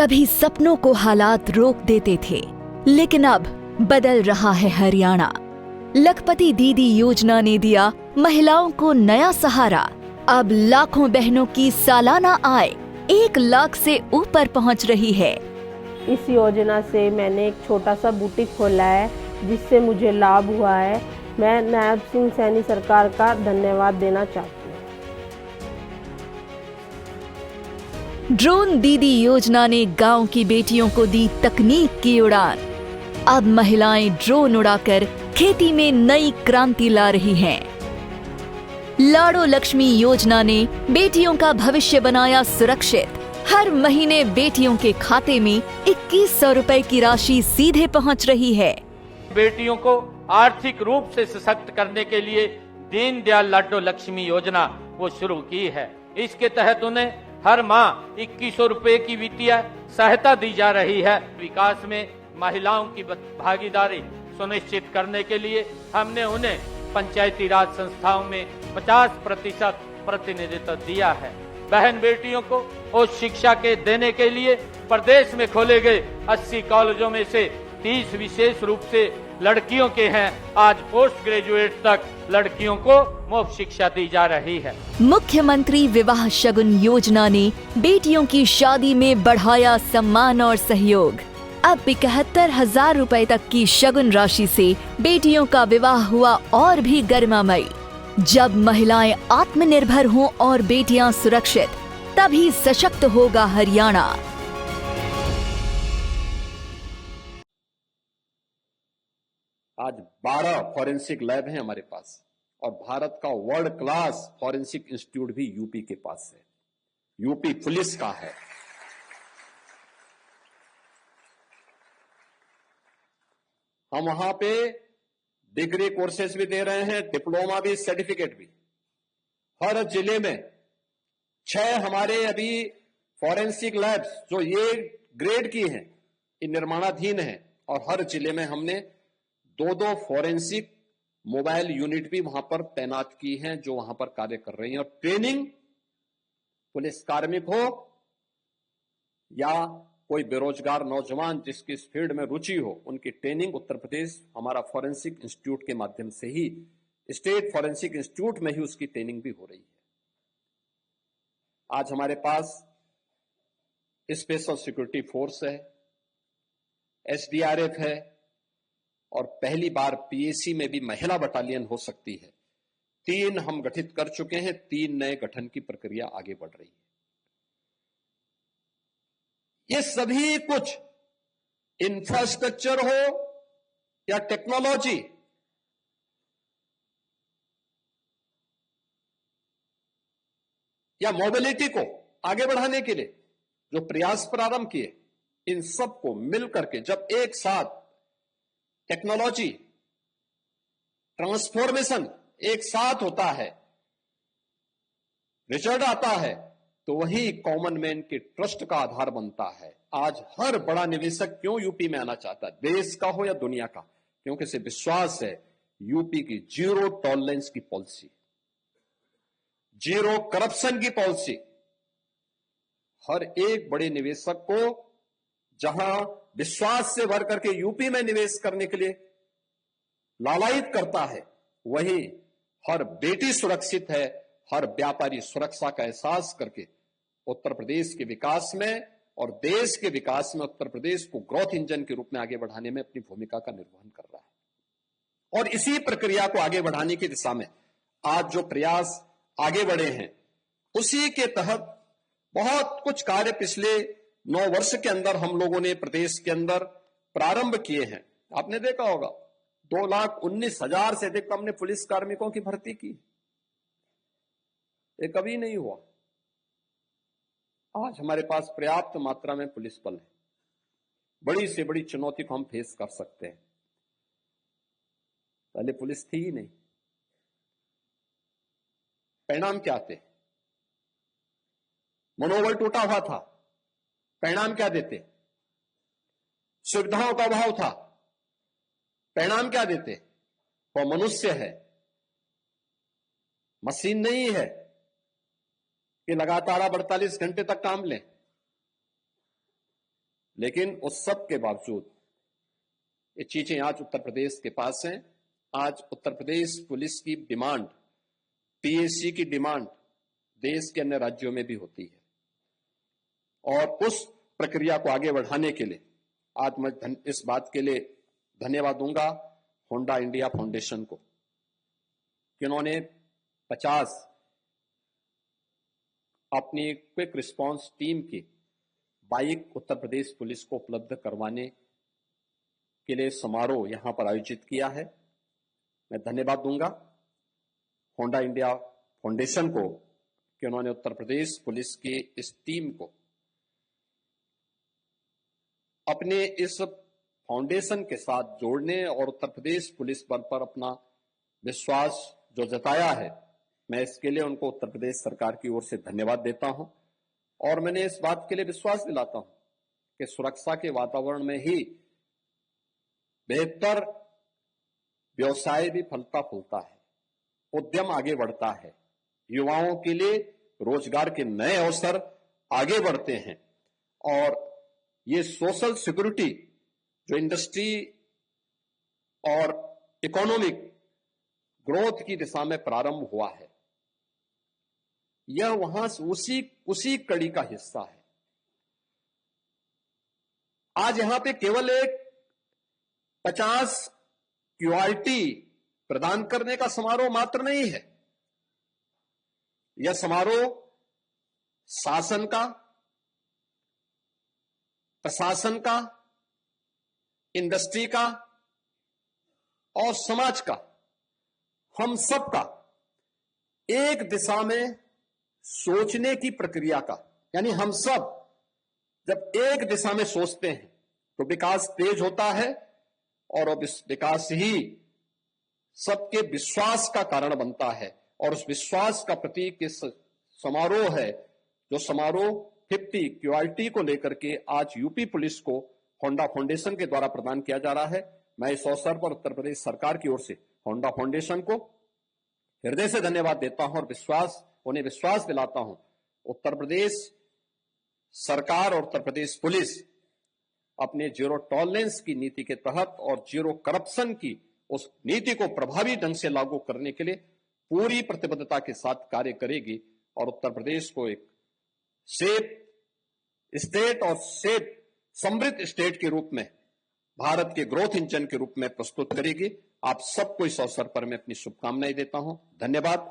कभी सपनों को हालात रोक देते थे, लेकिन अब बदल रहा है हरियाणा। लखपति दीदी योजना ने दिया महिलाओं को नया सहारा। अब लाखों बहनों की सालाना आय 1 लाख से ऊपर पहुंच रही है। इस योजना से मैंने एक छोटा सा बुटीक खोला है, जिससे मुझे लाभ हुआ है। मैं नायब सिंह सैनी सरकार का धन्यवाद देना चाहती हूँ। ड्रोन दीदी योजना ने गांव की बेटियों को दी तकनीक की उड़ान। अब महिलाएं ड्रोन उड़ाकर खेती में नई क्रांति ला रही हैं। लाड़ो लक्ष्मी योजना ने बेटियों का भविष्य बनाया सुरक्षित। हर महीने बेटियों के खाते में 2100 रुपए की राशि सीधे पहुंच रही है। बेटियों को आर्थिक रूप से सशक्त करने के लिए दीनदयाल लाडो लक्ष्मी योजना वो शुरू की है। इसके तहत उन्हें हर माह 2100 रुपए की वित्तीय सहायता दी जा रही है। विकास में महिलाओं की भागीदारी सुनिश्चित करने के लिए हमने उन्हें पंचायती राज संस्थाओं में 50% प्रतिनिधित्व दिया है। बहन बेटियों को उच्च शिक्षा के देने के लिए प्रदेश में खोले गए 80 कॉलेजों में से 30 विशेष रूप से लड़कियों के हैं। आज पोस्ट ग्रेजुएट तक लड़कियों को मुफ्त शिक्षा दी जा रही है। मुख्यमंत्री विवाह शगुन योजना ने बेटियों की शादी में बढ़ाया सम्मान और सहयोग। अब 71,000 रुपए तक की शगुन राशि से बेटियों का विवाह हुआ और भी गरिमामयी। जब महिलाएं आत्मनिर्भर हों और बेटियां सुरक्षित, तभी सशक्त होगा हरियाणा। आज 12 फॉरेंसिक लैब हैं हमारे पास और भारत का वर्ल्ड क्लास फॉरेंसिक इंस्टीट्यूट भी यूपी के पास है। यूपी पुलिस का है। हम वहां पे डिग्री कोर्सेज भी दे रहे हैं, डिप्लोमा भी, सर्टिफिकेट भी। हर जिले में 6 हमारे अभी फॉरेंसिक लैब्स जो ये ग्रेड की हैं, ये निर्माणाधीन हैं और हर जिले में हमने 2-2 फॉरेंसिक मोबाइल यूनिट भी वहां पर तैनात की हैं, जो वहां पर कार्य कर रही हैं। और ट्रेनिंग पुलिस कार्मिक हो या कोई बेरोजगार नौजवान जिसकी इस फील्ड में रुचि हो, उनकी ट्रेनिंग उत्तर प्रदेश हमारा फॉरेंसिक इंस्टीट्यूट के माध्यम से ही, स्टेट फॉरेंसिक इंस्टीट्यूट में ही उसकी ट्रेनिंग भी हो रही है। आज हमारे पास स्पेशल सिक्योरिटी फोर्स है, एसडीआरएफ है और पहली बार पीएसी में भी महिला बटालियन हो सकती है। 3 हम गठित कर चुके हैं, 3 नए गठन की प्रक्रिया आगे बढ़ रही है। ये सभी कुछ इंफ्रास्ट्रक्चर हो या टेक्नोलॉजी, या मोबिलिटी को आगे बढ़ाने के लिए जो प्रयास प्रारंभ किए, इन सबको मिलकर के जब एक साथ टेक्नोलॉजी ट्रांसफॉर्मेशन एक साथ होता है, रिजल्ट आता है, तो वही कॉमन मैन के ट्रस्ट का आधार बनता है। आज हर बड़ा निवेशक क्यों यूपी में आना चाहता है, देश का हो या दुनिया का? क्योंकि इसे विश्वास है यूपी की जीरो टॉलरेंस की पॉलिसी, जीरो करप्शन की पॉलिसी हर एक बड़े निवेशक को जहां विश्वास से भर करके यूपी में निवेश करने के लिए लालायित करता है, वही हर बेटी सुरक्षित है, हर व्यापारी सुरक्षा का एहसास करके उत्तर प्रदेश के विकास में और देश के विकास में उत्तर प्रदेश को ग्रोथ इंजन के रूप में आगे बढ़ाने में अपनी भूमिका का निर्वहन कर रहा है। और इसी प्रक्रिया को आगे बढ़ाने की दिशा में आज जो प्रयास आगे बढ़े हैं, उसी के तहत बहुत कुछ कार्य पिछले 9 वर्ष के अंदर हम लोगों ने प्रदेश के अंदर प्रारंभ किए हैं। आपने देखा होगा 2,19,000 से अधिक हमने पुलिस कार्मिकों की भर्ती की। ये कभी नहीं हुआ। आज हमारे पास पर्याप्त मात्रा में पुलिस बल है। बड़ी से बड़ी चुनौती को हम फेस कर सकते हैं। पहले पुलिस थी ही नहीं। परिणाम क्या थे? मनोबल टूटा हुआ था। परिणाम क्या देते? सुविधाओं का अभाव था। परिणाम क्या देते? वो मनुष्य है, मशीन नहीं है कि लगातार आप 48 घंटे तक काम लें। लेकिन उस सब के बावजूद ये चीजें आज उत्तर प्रदेश के पास हैं। आज उत्तर प्रदेश पुलिस की डिमांड, पीएससी की डिमांड देश के अन्य राज्यों में भी होती है, और उस प्रक्रिया को आगे बढ़ाने के लिए आज मैं इस बात के लिए धन्यवाद दूंगा होंडा इंडिया फाउंडेशन को कि उन्होंने 50 अपनी क्विक रिस्पांस टीम की बाइक उत्तर प्रदेश पुलिस को उपलब्ध करवाने के लिए समारोह यहां पर आयोजित किया है। मैं धन्यवाद दूंगा होंडा इंडिया फाउंडेशन को कि उन्होंने उत्तर प्रदेश पुलिस की इस टीम को अपने इस फाउंडेशन के साथ जोड़ने और उत्तर प्रदेश पुलिस पर अपना विश्वास जो जताया है, मैं इसके लिए उनको उत्तर प्रदेश सरकार की ओर से धन्यवाद देता हूं। और मैंने इस बात के लिए विश्वास दिलाता हूं कि सुरक्षा के वातावरण में ही बेहतर व्यवसाय भी फलता फूलता है, उद्यम आगे बढ़ता है, युवाओं के लिए रोजगार के नए अवसर आगे बढ़ते हैं, और ये सोशल सिक्योरिटी जो इंडस्ट्री और इकोनॉमिक ग्रोथ की दिशा में प्रारंभ हुआ है, यह वहां से उसी कड़ी का हिस्सा है। आज यहां पे केवल एक 50 क्यूआरटी प्रदान करने का समारोह मात्र नहीं है, यह समारोह शासन का, प्रशासन का, इंडस्ट्री का और समाज का, हम सब का एक दिशा में सोचने की प्रक्रिया का, यानी हम सब जब एक दिशा में सोचते हैं तो विकास तेज होता है, और विकास ही सबके विश्वास का कारण बनता है। और उस विश्वास का प्रतीक इस समारोह है, जो समारोह 50 क्यूआरटी को लेकर के आज यूपी पुलिस को होंडा फाउंडेशन के द्वारा प्रदान किया जा रहा है। मैं इस अवसर पर उत्तर प्रदेश सरकार की ओर से होंडा फाउंडेशन को हृदय से धन्यवाद देता हूं और उन्हें विश्वास दिलाता हूं उत्तर प्रदेश सरकार और उत्तर प्रदेश पुलिस अपने जीरो टॉलरेंस की नीति के तहत और जीरो करप्शन की उस नीति को प्रभावी ढंग से लागू करने के लिए पूरी प्रतिबद्धता के साथ कार्य करेगी, और उत्तर प्रदेश को एक सेफ स्टेट और सेफ समृद्ध स्टेट के रूप में, भारत के ग्रोथ इंजन के रूप में प्रस्तुत करेगी। आप सबको इस अवसर पर मैं अपनी शुभकामनाएं देता हूं। धन्यवाद।